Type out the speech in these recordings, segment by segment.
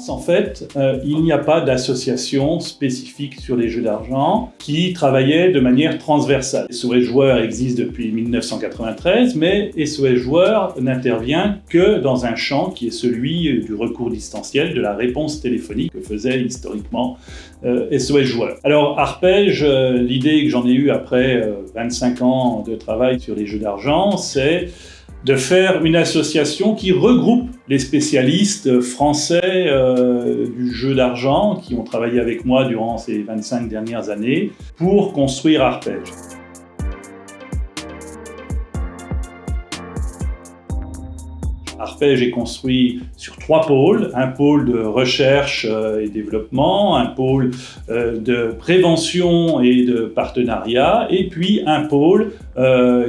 France, en fait, il n'y a pas d'association spécifique sur les jeux d'argent qui travaillait de manière transversale. SOS Joueurs existe depuis 1993, mais SOS Joueurs n'intervient que dans un champ qui est celui du recours distanciel, de la réponse téléphonique que faisait historiquement SOS Joueurs. Alors, Arpège, l'idée que j'en ai eue après 25 ans de travail sur les jeux d'argent, c'est de faire une association qui regroupe les spécialistes français du jeu d'argent qui ont travaillé avec moi durant ces 25 dernières années pour construire Arpège. Arpège est construit sur 3 pôles, un pôle de recherche et développement, un pôle de prévention et de partenariat, et puis un pôle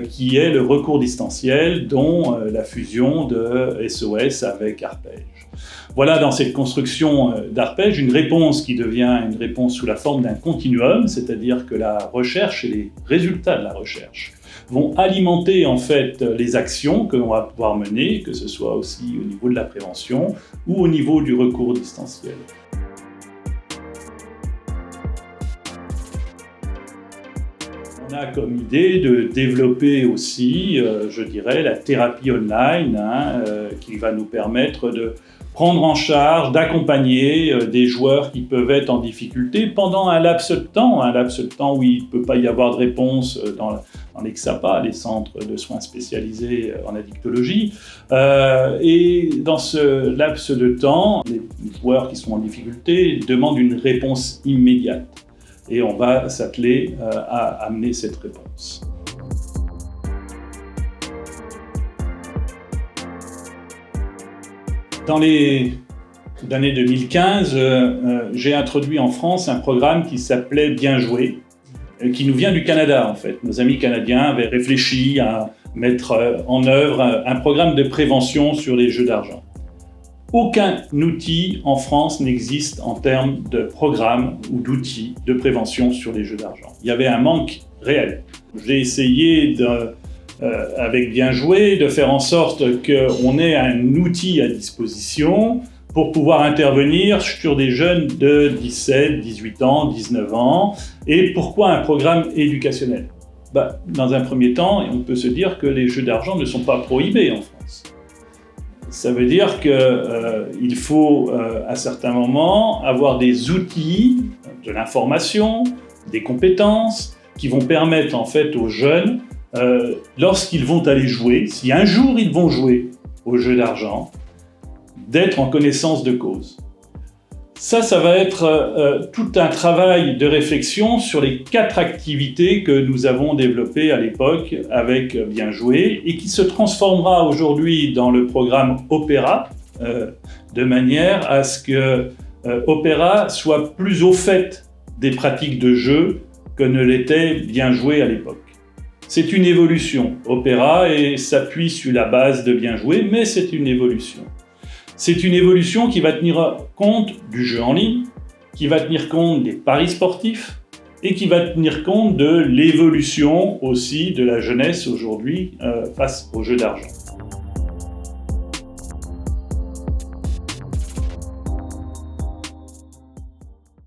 qui est le recours distanciel, dont la fusion de SOS avec Arpège. Voilà, dans cette construction d'Arpège, une réponse qui devient une réponse sous la forme d'un continuum, c'est-à-dire que la recherche et les résultats de la recherche vont alimenter en fait les actions que l'on va pouvoir mener, que ce soit aussi au niveau de la prévention ou au niveau du recours distanciel. On a comme idée de développer aussi, je dirais, la thérapie online qui va nous permettre de prendre en charge, d'accompagner des joueurs qui peuvent être en difficulté pendant un laps de temps où il ne peut pas y avoir de réponse dans les XAPA, les centres de soins spécialisés en addictologie. Et dans ce laps de temps, les joueurs qui sont en difficulté demandent une réponse immédiate. Et on va s'atteler à amener cette réponse. Dans les années 2015, j'ai introduit en France un programme qui s'appelait Bien jouer, qui nous vient du Canada en fait. Nos amis canadiens avaient réfléchi à mettre en œuvre un programme de prévention sur les jeux d'argent. Aucun outil en France n'existe en termes de programme ou d'outils de prévention sur les jeux d'argent. Il y avait un manque réel. J'ai essayé avec Bien jouer, de faire en sorte qu'on ait un outil à disposition pour pouvoir intervenir sur des jeunes de 17, 18 ans, 19 ans. Et pourquoi un programme éducationnel ? Dans un premier temps, on peut se dire que les jeux d'argent ne sont pas prohibés en France. Ça veut dire qu'il faut, à certains moments, avoir des outils, de l'information, des compétences qui vont permettre en fait aux jeunes, lorsqu'ils vont aller jouer, si un jour ils vont jouer aux jeux d'argent, d'être en connaissance de cause. Ça va être tout un travail de réflexion sur les 4 activités que nous avons développées à l'époque avec Bien jouer et qui se transformera aujourd'hui dans le programme Opéra, de manière à ce que Opéra soit plus au fait des pratiques de jeu que ne l'était Bien jouer à l'époque. C'est une évolution. Opéra s'appuie sur la base de Bien jouer, mais c'est une évolution. C'est une évolution qui va tenir compte du jeu en ligne, qui va tenir compte des paris sportifs et qui va tenir compte de l'évolution aussi de la jeunesse aujourd'hui face aux jeux d'argent.